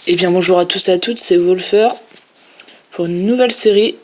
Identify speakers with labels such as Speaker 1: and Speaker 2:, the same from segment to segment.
Speaker 1: Et bien bonjour à tous et à toutes, c'est Wolfer pour une nouvelle série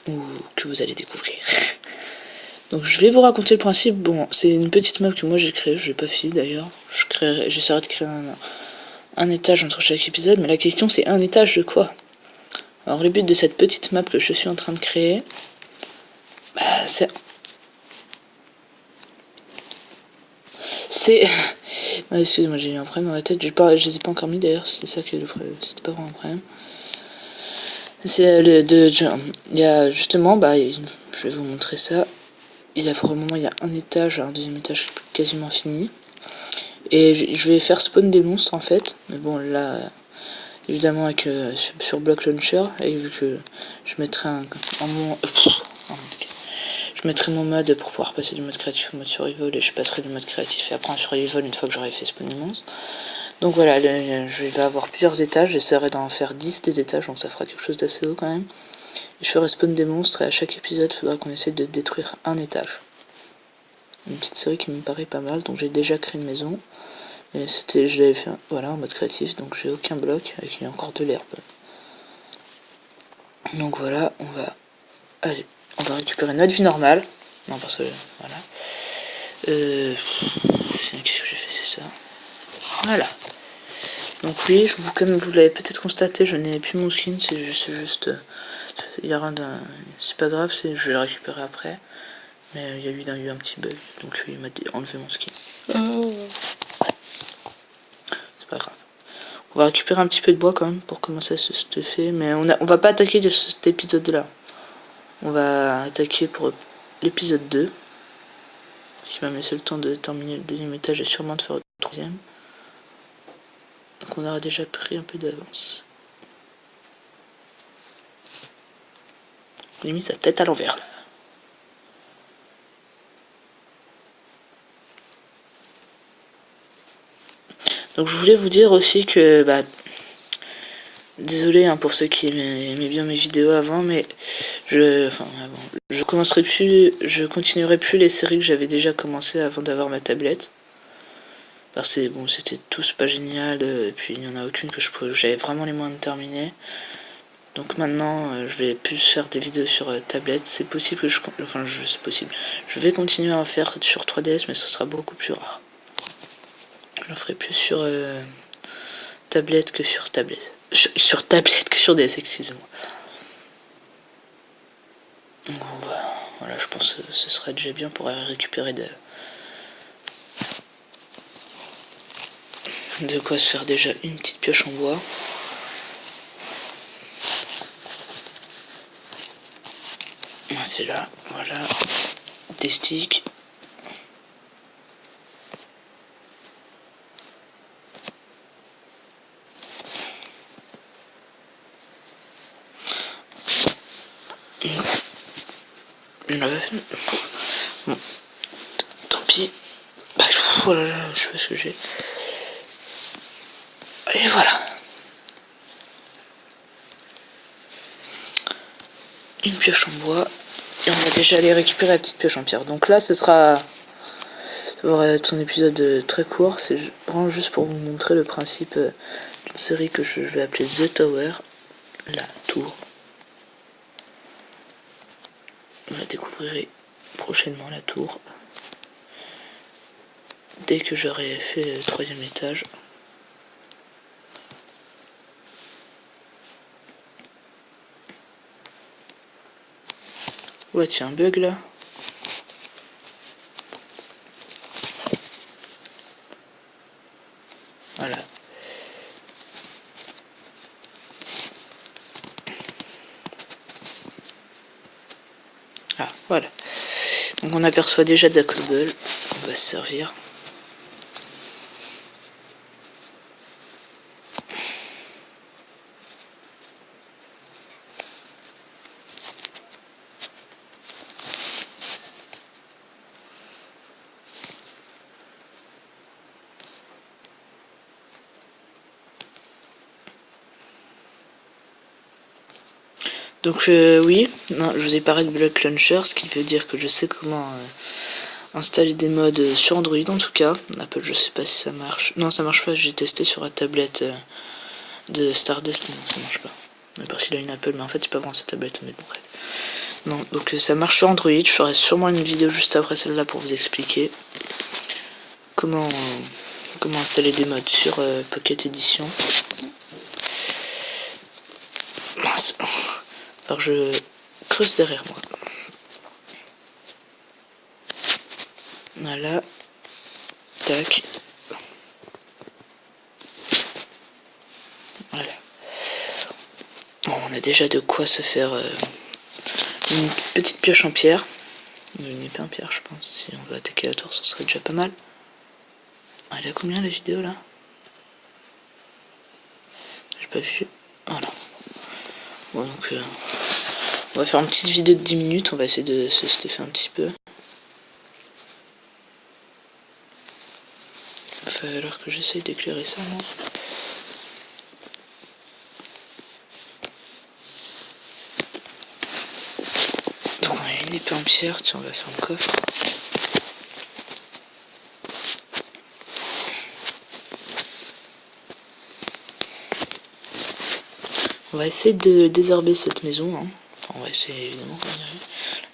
Speaker 1: que vous allez découvrir. Donc je vais vous raconter le principe. Bon, c'est une petite map que moi j'ai créée, je l'ai pas fini d'ailleurs. J'essaierai de créer un étage entre chaque épisode, mais la question c'est un étage de quoi? Alors le but de cette petite map que je suis en train de créer, c'est... excusez-moi, j'ai eu un problème dans la tête, je les ai pas encore mis d'ailleurs, c'est ça que le problème, c'était pas vraiment un problème. Il y a justement, je vais vous montrer ça. Pour le moment, il y a un étage, un deuxième étage quasiment fini. Et je vais faire spawn des monstres en fait. Mais bon, là, évidemment, sur Block Launcher, et vu que je mettrai je mettrai mon mode pour pouvoir passer du mode créatif au mode survival, et je passerai du mode créatif et après un survival une fois que j'aurai fait spawn des monstres. Donc voilà, je vais avoir plusieurs étages, j'essaierai d'en faire 10 des étages, donc ça fera quelque chose d'assez haut quand même. Et je ferai spawn des monstres, et à chaque épisode, il faudra qu'on essaie de détruire un étage. Une petite série qui me paraît pas mal, donc j'ai déjà créé une maison. Et je l'avais fait voilà, en mode créatif, donc j'ai aucun bloc, avec encore de l'herbe. Donc voilà, on va récupérer notre vie normale. Non, parce que, voilà. Qu'est-ce que j'ai fait, c'est ça. Voilà. Donc oui, comme vous l'avez peut-être constaté, je n'ai plus mon skin, c'est juste... Il y a rien d'un... C'est pas grave, je vais le récupérer après. Mais il y a eu un petit bug, donc il m'a enlevé mon skin. C'est pas grave. On va récupérer un petit peu de bois quand même pour commencer à se stuffer. Mais on va pas attaquer de cet épisode là. On va attaquer pour l'épisode 2. Ce qui va me laisser le temps de terminer le deuxième étage et sûrement de faire le troisième. Donc on aura déjà pris un peu d'avance. Limite sa tête à l'envers là. Donc je voulais vous dire aussi que désolé pour ceux qui aimaient bien mes vidéos avant, mais je continuerai plus les séries que j'avais déjà commencé avant d'avoir ma tablette. Parce que bon, c'était tous pas génial, et puis il n'y en a aucune que j'avais vraiment les moyens de terminer. Donc maintenant, je vais plus faire des vidéos sur tablette. C'est possible que c'est possible. Je vais continuer à en faire sur 3DS, mais ce sera beaucoup plus rare. Je le ferai plus sur tablette que sur tablette. Sur tablette que sur DS, excusez-moi. Donc voilà, je pense que ce serait déjà bien pour récupérer de quoi se faire déjà une petite pioche en bois. C'est là, voilà, des sticks. Je l'avais fait. Bon, tant pis. Oh là là, je sais pas ce que j'ai. Et voilà. Une pioche en bois. Et on va déjà aller récupérer la petite pioche en pierre. Donc là, ça va être un épisode très court. C'est vraiment juste pour vous montrer le principe d'une série que je vais appeler The Tower. La tour. Vous la découvrirez prochainement, la tour. Dès que j'aurai fait le troisième étage. Ouais, tiens, un bug là. Voilà. Ah, voilà. Donc on aperçoit déjà de la cobble. On va se servir. Donc oui, non, je vous ai parlé de Block Launcher, ce qui veut dire que je sais comment installer des mods sur Android en tout cas. Apple, je sais pas si ça marche. Non, ça marche pas, j'ai testé sur la tablette de Stardust, non, ça marche pas. Parce qu'il a une Apple, mais en fait, il peut prendre sa tablette, mais bon, bref. Non, donc ça marche sur Android. Je ferai sûrement une vidéo juste après celle-là pour vous expliquer comment installer des mods sur Pocket Edition. Mince. Alors je creuse derrière moi. Voilà. Tac. Voilà. Bon, on a déjà de quoi se faire une petite pioche en pierre. Une épée en pierre, je pense. Si on veut attaquer la tour, ça serait déjà pas mal. Elle a combien la vidéo là? J'ai pas vu. Voilà. Bon, donc on va faire une petite vidéo de 10 minutes. On va essayer de se stuffer un petit peu. Il va falloir que j'essaye d'éclairer ça, moi. Donc on a une épée en pierre. Tiens, on va faire un coffre. On va essayer de désherber cette maison. Hein. Enfin, on va essayer évidemment.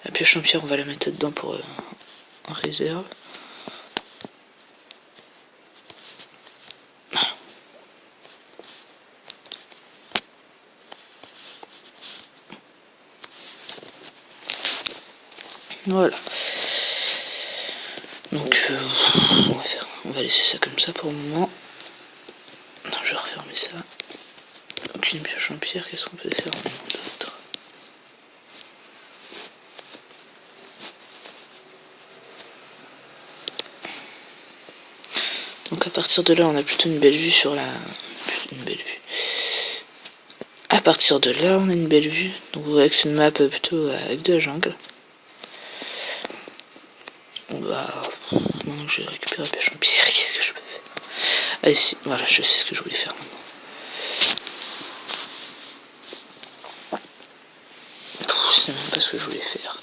Speaker 1: La pioche en pierre, on va la mettre dedans pour en réserve. Voilà. Donc on va laisser ça comme ça pour le moment. Non, je vais refermer ça. Donc une pioche en pierre, qu'est-ce qu'on peut faire d'autre? Donc à partir de là, on a plutôt une belle vue sur la... Une belle vue. À partir de là, on a une belle vue. Donc vous voyez que c'est une map plutôt avec de la jungle. On va... Maintenant que j'ai récupéré la pioche en pierre, qu'est-ce que je peux faire? Ah ici, voilà, je sais ce que je voulais faire maintenant. Je sais même pas ce que je voulais faire.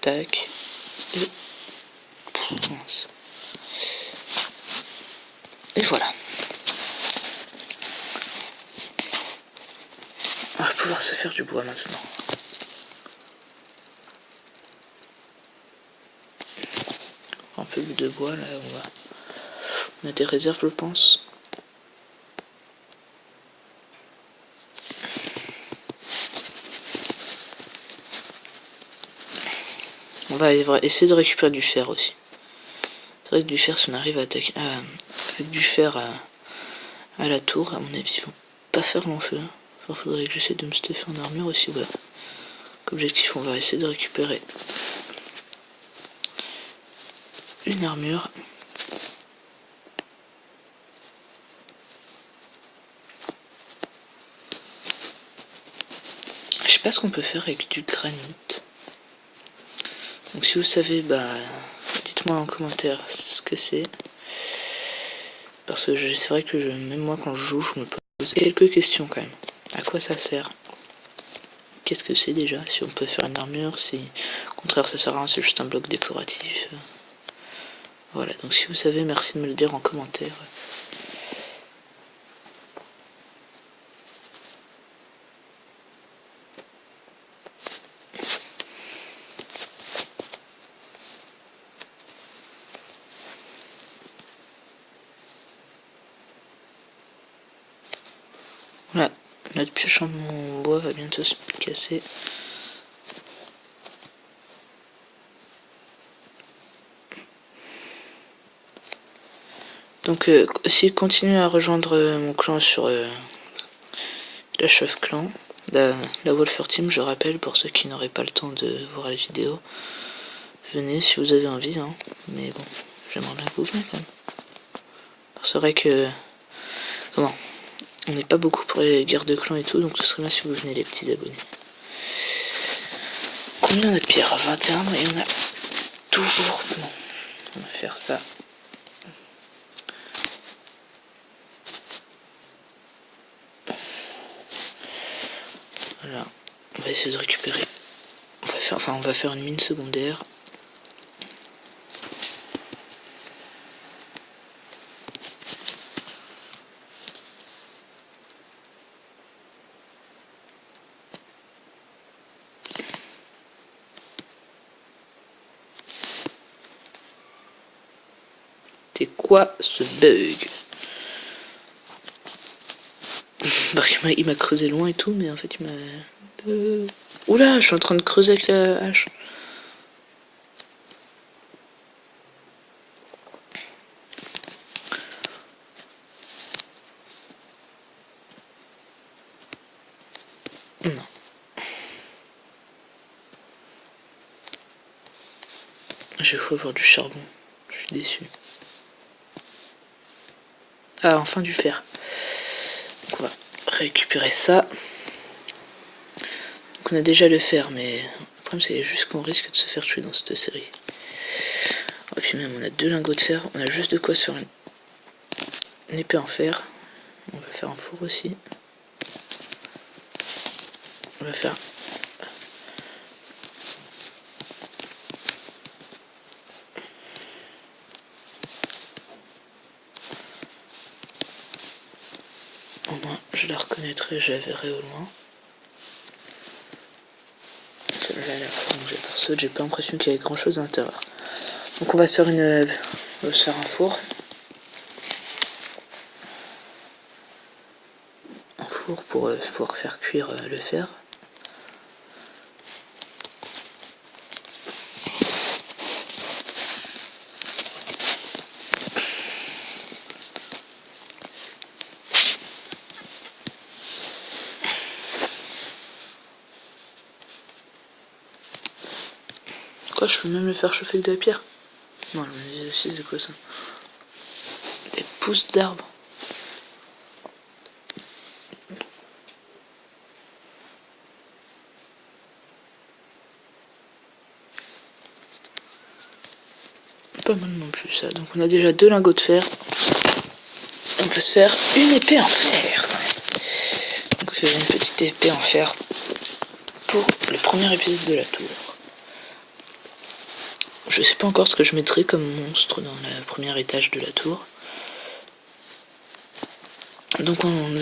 Speaker 1: Tac. Et voilà. On va pouvoir se faire du bois maintenant. Un peu de bois là, on a des réserves je pense. On va essayer de récupérer du fer aussi. C'est vrai que du fer, si on arrive à attaquer avec du fer à la tour, à mon avis, ils vont pas faire long feu. Il faudrait que j'essaie de me stuffer en armure aussi. Voilà. Objectif, on va essayer de récupérer une armure. Je sais pas ce qu'on peut faire avec du granit. Donc si vous savez, dites-moi en commentaire ce que c'est. Parce que c'est vrai que même moi quand je joue, je me pose quelques questions quand même. À quoi ça sert? Qu'est-ce que c'est déjà? Si on peut faire une armure, si au contraire ça sert à rien, c'est juste un bloc décoratif. Voilà, donc si vous savez, merci de me le dire en commentaire. Voilà, notre pioche en bois va bientôt se casser. Donc si continuez à rejoindre mon clan sur la Chef Clan, la Wolfer Team, je rappelle pour ceux qui n'auraient pas le temps de voir la vidéo, venez si vous avez envie, hein. Mais bon, j'aimerais bien que vous veniez quand même. C'est vrai que on n'est pas beaucoup pour les guerres de clans et tout, donc ce serait bien si vous venez les petits abonnés. Combien on a de pierres? 21, et on a toujours... Bon, on va faire ça. Voilà, on va essayer de récupérer on va faire une mine secondaire. C'est quoi ce bug? Parce qu'il m'a creusé loin et tout, mais en fait il m'a... Oula, je suis en train de creuser avec la hache. Non. J'ai cru avoir du charbon. Je suis déçu. Ah, enfin du fer. Donc on va récupérer ça. Donc on a déjà le fer, mais le problème c'est juste qu'on risque de se faire tuer dans cette série. Et puis même on a 2 lingots de fer. On a juste de quoi se faire une épée en fer. On va faire un four aussi. On va faire... Au moins je la reconnaîtrai, je la verrai au loin. Celle-là elle a plongé par ceux, j'ai pas l'impression qu'il y ait grand chose à l'intérieur. Donc on va se faire un four. Un four pour pouvoir faire cuire le fer. Quoi, je peux même le faire chauffer avec de la pierre? Non, mais aussi c'est quoi ça? Des pousses d'arbres. Pas mal non plus ça. Donc on a déjà 2 lingots de fer. On peut se faire une épée en fer quand même. Donc une petite épée en fer pour le premier épisode de la tour. Je sais pas encore ce que je mettrai comme monstre dans le premier étage de la tour. Donc on